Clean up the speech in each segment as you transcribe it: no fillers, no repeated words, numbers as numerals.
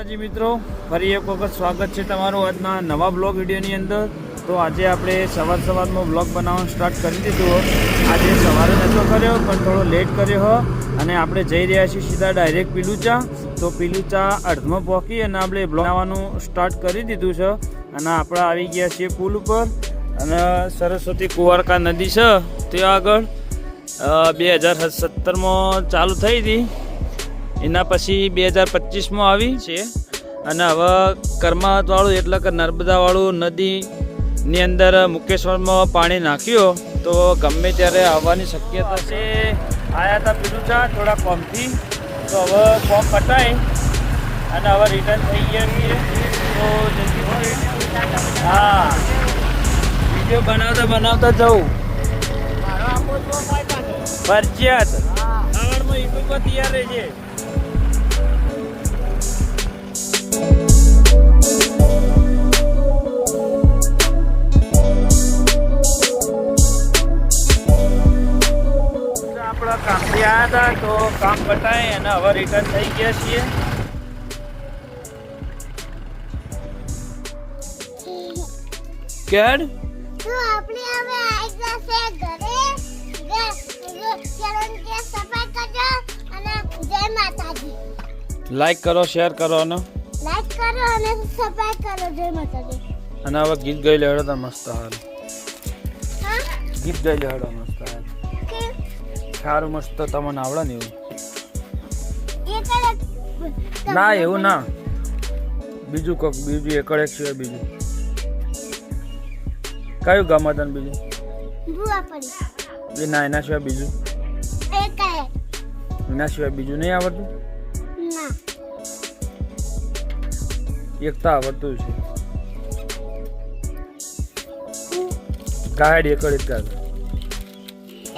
માતાજી મિત્રો, ફરી એક વખત સ્વાગત છે તમારું આજના નવા બ્લોગ વિડીયોની અંદર। તો આજે આપણે સવારમાં બ્લોગ બનાવવાનું સ્ટાર્ટ કરી દીધું। આજે સવારે નહોતો કર્યો પણ થોડો લેટ કર્યો અને આપણે જઈ રહ્યા છીએ સીધા ડાયરેક્ટ પીલુચા। તો પીલુચા અડધમાં પહોંચી અને આપણે બ્લોગ બનાવવાનું સ્ટાર્ટ કરી દીધું છે અને આપણે આવી ગયા છીએ પુલ ઉપર અને સરસ્વતી કુંવારકા નદી છે ત્યાં આગળ 2017માં ચાલુ થઈ હતી, એના પછી 2025માં આવી છે અને હવે કર્માવતવાળું એટલે કે નર્મદાવાળું નદીની અંદર મુકેશ્વરમાં પાણી નાખ્યું તો ગમે ત્યારે આવવાની શક્યતા છે। આવ્યા હતા પીલુચા થોડા કોમથી, તો હવે કોમ પટાય અને હવે રિટર્ન થઈ ગયા છીએ। તો હા, વિડીયો બનાવતા જવું ફરજિયાત આવડમાં યુટ્યુબ પર તૈયાર રહેજે। આપણા કામથી આવ્યા હતા તો કામ પટાય અને હવે રિટર્ન થઈ ગયા છીએ। કેડ તો આપણે હવે આવી જશે ઘરે ચરણ કે સફાઈ કરજો અને જય માતાજી। લાઈક કરો, શેર કરો અને લાઈક કરો અને સફાઈ કરો, જય માતાજી। અને હવે ગીત ગાઈ લેવડો તો મસ્ત હાલ હા, ગીત ગાઈ લેવડો મસ્ત હાલ કે સારું મસ્ત તમને આવડે ને એવું એ કરે ના, એવું ના, બીજું કોક બીજું એકડ એક સિવાય બીજું કયું ગમે તને બીજું બુઆ પડી એ ના, એના સિવાય બીજું એ કરે એના સિવાય બીજું નહીં આવડતું? ના એકતા આવડતું છે ગાયડ એકડ એક કાઢ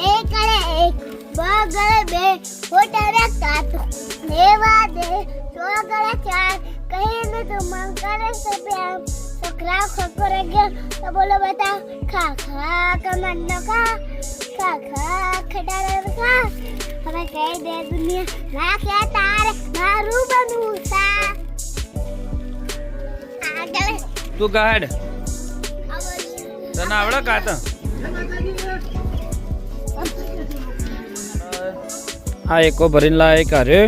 એ કરે એક બગડે બે હોટરે કાટ દેવા દે ચોગડે ચાર કહીને તો મન કરે છે પ્યાર છોકરા ખોકરે ગયા તો બોલો બતા ખા ખા કમન નો ખા ખા ખા ખડાર ખા હવે કહી દે દુનિયા ના કે તારે મારું બનવું સા આગળ તું ગાયડ આવડી તને આવડે કાતા? હા, એકો ભરીને લાય કારે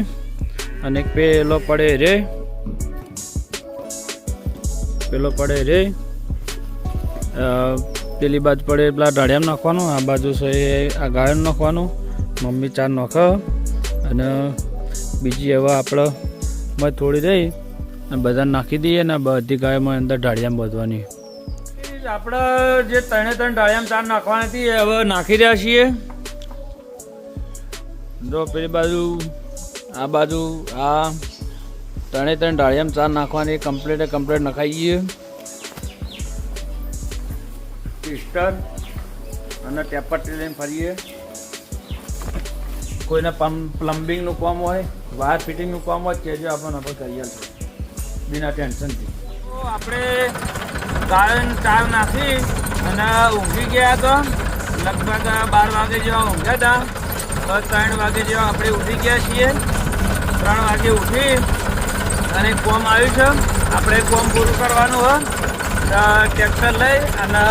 અને એક પેલો પડે રે પેલી બાજુ પડે પેલા ઢાળિયામાં નાખવાનું, આ બાજુ છે આ ગાયનું નાખવાનું, મમ્મી ચાર નાખે અને બીજી હવે આપણે મધ થોડી રહી અને બધાને નાખી દઈએ ને બધી ગાયમાં અંદર ઢાળિયામાં બાંધવાની। આપણે જે ત્રણે ઢાળિયામાં ચાર નાખવાની હતી એ હવે નાખી રહ્યા છીએ। જો પેલી બાજુ આ બાજુ આ ત્રણે ઢાળિયામાં ચાર નાખવાની કમ્પ્લીટ નખાઈએ। પિસ્ટન અને ટેપરટી લઈને ફરીએ। કોઈને પ્લમ્બિંગનું કામ હોય, વાયર ફિટિંગનું કામ હોય કહેજો, આપણે કરીએ બિના ટેન્શનથી। તો આપણે ગાયન ચાર નાખી અને ઊંઘી ગયા તો લગભગ 12 વાગે જેવા ઊંઘ્યા હતા, બસ 3 વાગે જેવા આપણે ઉઠી ગયા છીએ। 3 વાગે ઉઠી અને કોમ આવ્યું છે, આપણે કોમ પૂરું કરવાનું હોય ટ્રેક્ટર લઈ અને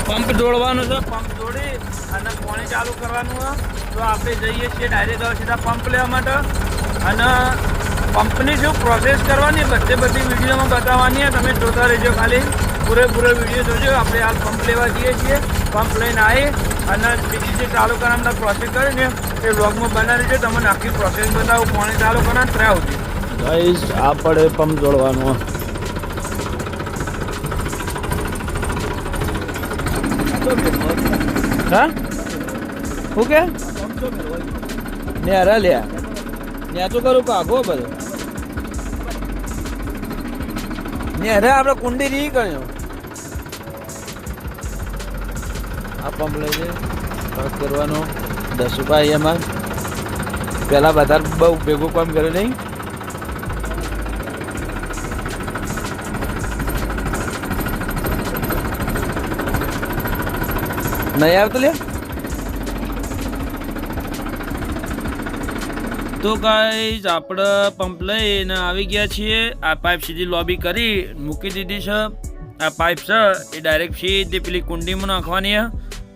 પંપ જોડવાનું છે, પંપ જોડી અને પાણી ચાલુ કરવાનું હોય। તો આપણે જઈએ છીએ ડાયરેક્ટ સીધા પંપ લેવા માટે અને પંપની શું પ્રોસેસ કરવાની બધી વિડીયોમાં બતાવવાની છે, તમે જોતા રહેજો, ખાલી પૂરેપૂરો વિડીયો જોજો। આપણે હાલ પંપ લેવા જઈએ છીએ, પંપ લઈને આવી અને બીજી જે ચાલુ કરવાના પ્રોસેસ કરીને એ વ્લોગમાં બનાવી દેજો, તમને આખી પ્રોસેસ બતાવું, પાણી ચાલુ કરવાનું ત્રણ સુધી। ગાઈસ આ પડે પંપ જોડવાનું, હા શું કે ને હરા લ્યા ત્યાં તો કરું કાગો બધો ને હરે આપણે કુંડી રહી કર્યો આ પંપ લઈ જાય કરવાનો 10 રૂપિયા એમાં પેલા બધા બહુ ભેગું કામ કરે નહીં। નહીં આવતું લે તો ગાઈઝ આપણે પંપ લઈને આવી ગયા છીએ. આ પાઇપ સીધી લોબી કરી મૂકી દીધી છે. આ પાઇપ છે એ ડાયરેક્ટ સીધી પેલી કુંડીમાં નાખવાની છે.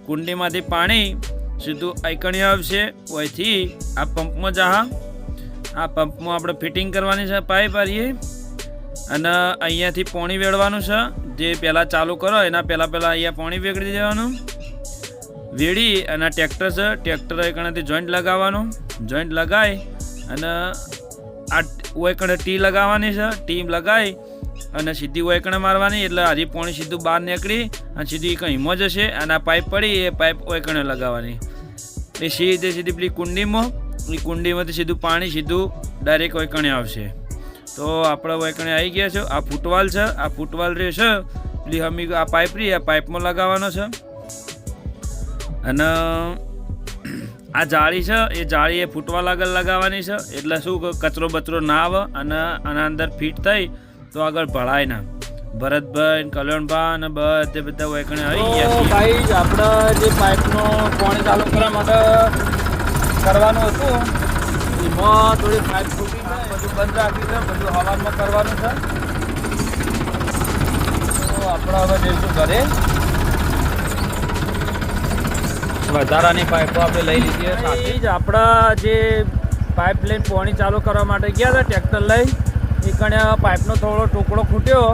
કુંડીમાંથી પાણી સીધું આઈકણી આવશે. ઓયથી આ પંપમાં જા. આ પંપમાં આપણે ફિટિંગ કરવાની છે પાઇપ આરીએ. અને અહીંયાથી પાણી વેળવાનું છે. જે પહેલાં ચાલુ કરો એના પહેલાં અહીંયા પાણી વેગળી દેવાનું. વેડી અને ટ્રેક્ટર છે, ટ્રેક્ટર એકણાથી જોઈન્ટ લગાવવાનું. જોઈન્ટ લગાવી અને આ ઓયકણે ટી લગાવવાની છે. ટી લગાવી અને સીધી ઓયકણે મારવાની એટલે હજી પાણી સીધું બહાર નીકળી અને સીધી કંઈમાં જશે. અને આ પાઇપ પડી એ પાઇપ ઓયકણે લગાવવાની. એ સીધી પેલી કુંડીમાં, એ કુંડીમાંથી સીધું પાણી સીધું ડાયરેક્ટ ઓયકણે આવશે. તો આપણે ઓયકણે આવી ગયા છે. આ ફૂટવાલ છે, આ ફૂટવાલ રહે છે પેલી હમી આ પાઇપ રહી આ પાઇપમાં લગાવવાનો છે. અને આ જાળી છે એ જાળી એ ફૂટવાલ આગળ લગાવવાની છે એટલે શું કચરો બચરો ના આવે અને આના અંદર ફિટ થઈ તો આગળ ભળાય ના. ભરતભાઈ, કલ્યાણભાઈ અને બધે બધા ઓયકણે આવી ગયા છે. ભાઈ આપણે જે પાઇપનો પાણી ચાલુ કરવા માટે કરવાનું હતું એમાં થોડી પાઇપ તૂટી જાય બધું બંધ રાખી છે. બધું હવામાં કરવાનું છે. તો આપણે હવે જઈશું ઘરે. વધારાની પાઇપો આપણે લઈ લીધી સાથે જ આપણા જે પાઇપ લઈને પાણી ચાલુ કરવા માટે ગયા હતા ટ્રેક્ટર લઈ એ કણે પાઇપનો થોડો ટુકડો ખૂટ્યો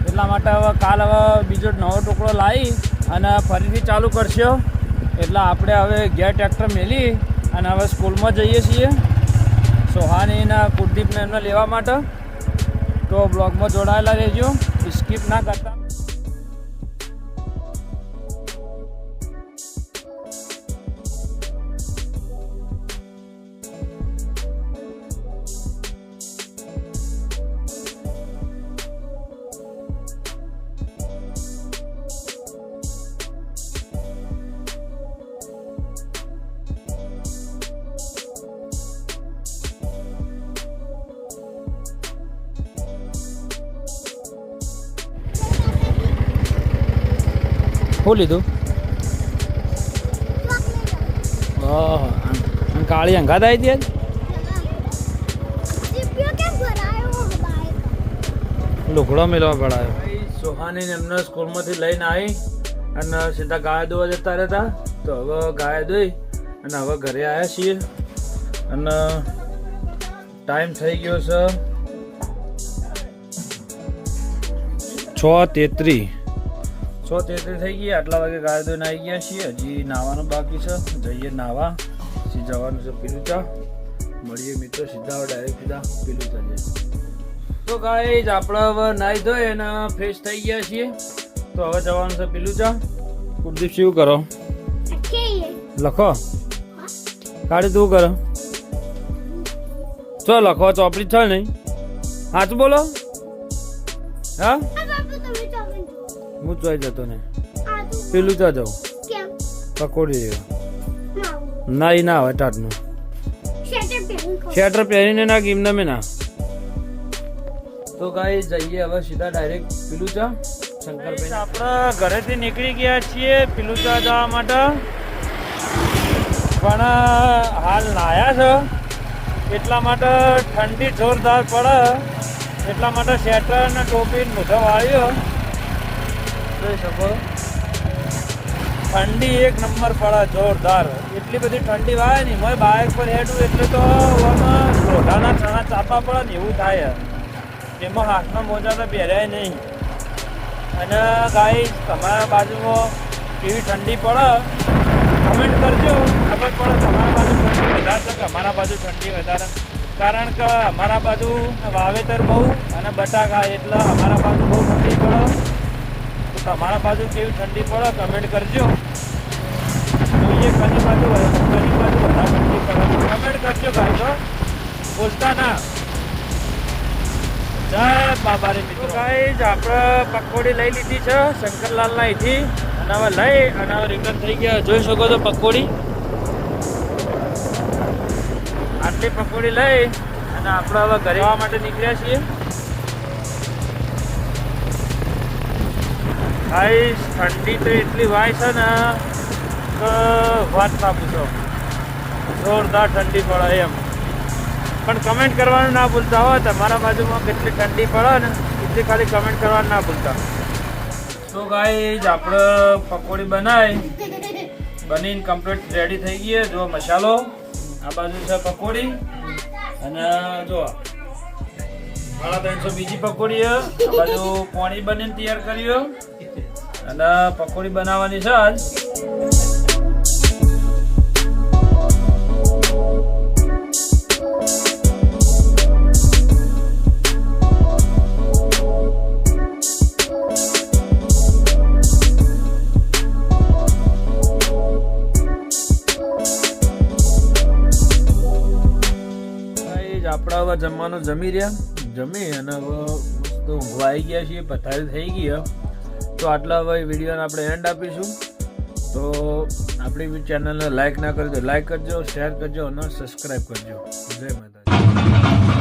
એટલા માટે હવે કાલ હવે બીજો નવો ટુકડો લાવી અને ફરીથી ચાલુ કરશો. એટલે આપણે હવે ઘેર ટ્રેક્ટર મેલી અને હવે સ્કૂલમાં જઈએ છીએ સોહાનીના કુલદીપને એમને લેવા માટે. તો બ્લોગમાં જોડાયેલા રહેજો, સ્કીપ ના કરતા. શું લીધું? કાળી અંગાત આવી દે. લુગડો મેળવા પડાયો. સોહાની એમને સ્કૂલમાંથી લઈને આવી અને સીધા ગાય દોવા જતા રહેતા. તો હવે ગાય દોઈ અને હવે ઘરે આવ્યા છીએ અને ટાઈમ થઈ ગયો છે 6:33 થઈ ગયા. આટલા વાગે ગાય દોઈને આવી ગયા છીએ. હજી નાવાનું બાકી છે. જઈએ નાવા. પછી જવાનું છે પીલુચા. મળીએ મિત્રો સીધા ડાયરેક્ટ સીધા પીલુચા જઈએ. તો ગાઈઝ આપણે હવે નાહી ધોઈ અને ફ્રેશ થઈ ગયા છીએ. તો હવે જવાનું છે પીલુચા. કુલદીપ શું કરો? લખો. કાઢી તું કરો. ચો લખો ચોપડી છે નહીં. હાથ બોલો. હા હું ચોઈ જતો ને પેલું તો જાઉં પકોડી ના એ ના આવે ટાટનું શેટર પહેરીને ના ગીમને મેં ના. તો ગાઈ જઈએ હવે સીધા ડાયરેક્ટ પીલુચા શંકરભાઈ. આપણે ઘરેથી નીકળી ગયા છીએ પીલુચા જવા માટે પણ હાલ નાયા છે એટલા માટે ઠંડી જોરદાર પડે એટલા માટે શેટર અને ટોપી મોઢો વાળ્યો. જોઈ શકો ઠંડી એક નંબર પડે જોરદાર. એટલી બધી ઠંડી વાય ને મેં બાઇક પર હેડું એટલે તો મોઢાના ચણા ચાપા પડે ને એવું થાય. એમાં હાથમાં મોજા તો પહેર્યાય નહીં. અને ગાઈ તમારા બાજુમાં કેવી ઠંડી પડે કમેન્ટ કરજો. ખબર પડે તમારા બાજુ ઠંડી વધારે છે કે અમારા બાજુ ઠંડી વધારે. કારણ કે અમારા બાજુ વાવેતર બહુ અને બટાકા એટલે અમારા બાજુ બહુ ઠંડી પડે. તો તમારા બાજુ કેવી ઠંડી પડે કમેન્ટ કરજો. જોઈએ કની બાજુ વધારે ઠંડી પડે કમેન્ટ કરજો ભાઈ. તો બોલતા ના. જય બાબા રે મિત્રો. ગાઈઝ આપણે પકોડી લઈ લીધી છે શંકરલાલના અહીંથી અને હવે લઈ અને હવે રિટર્ન થઈ ગયા. જોઈ શકો છો પકોડી. આટલી પકોડી લઈ અને આપણે હવે ઘરે આવવા માટે નીકળ્યા છીએ. ગાઈઝ ઠંડી તો એટલી વાય છે ને કે વાત ના પૂછો. જોરદાર ઠંડી પડે એમ. પણ કમેન્ટ કરવાનું ના ભૂલતા હો. તમારા બાજુમાં કેટલી ઠંડી પડે ને એટલી ખાલી કમેન્ટ કરવાનું ના ભૂલતા. તો ગાઈઝ આપણે પકોડી બનીને કમ્પ્લીટ રેડી થઈ ગઈ. જો મસાલો આ બાજુ છે પકોડી અને જો 350 બીજી પકોડી આ બાજુ પાણી બનીને તૈયાર કર્યું અને પકોડી બનાવવાની છે આજ. આપણે હવે જમવાનું જમી અને હવે મસ્ત ઊંઘવા આવી ગયા છીએ, પથારી થઈ ગઈ. તો આટલા હવે વિડીયોને આપણે એન્ડ આપીશું. તો આપણી ચેનલને લાઈક ના કરી દો, લાઈક કરજો, શેર કરજો અને સબસ્ક્રાઈબ કરજો. જય માતાજી.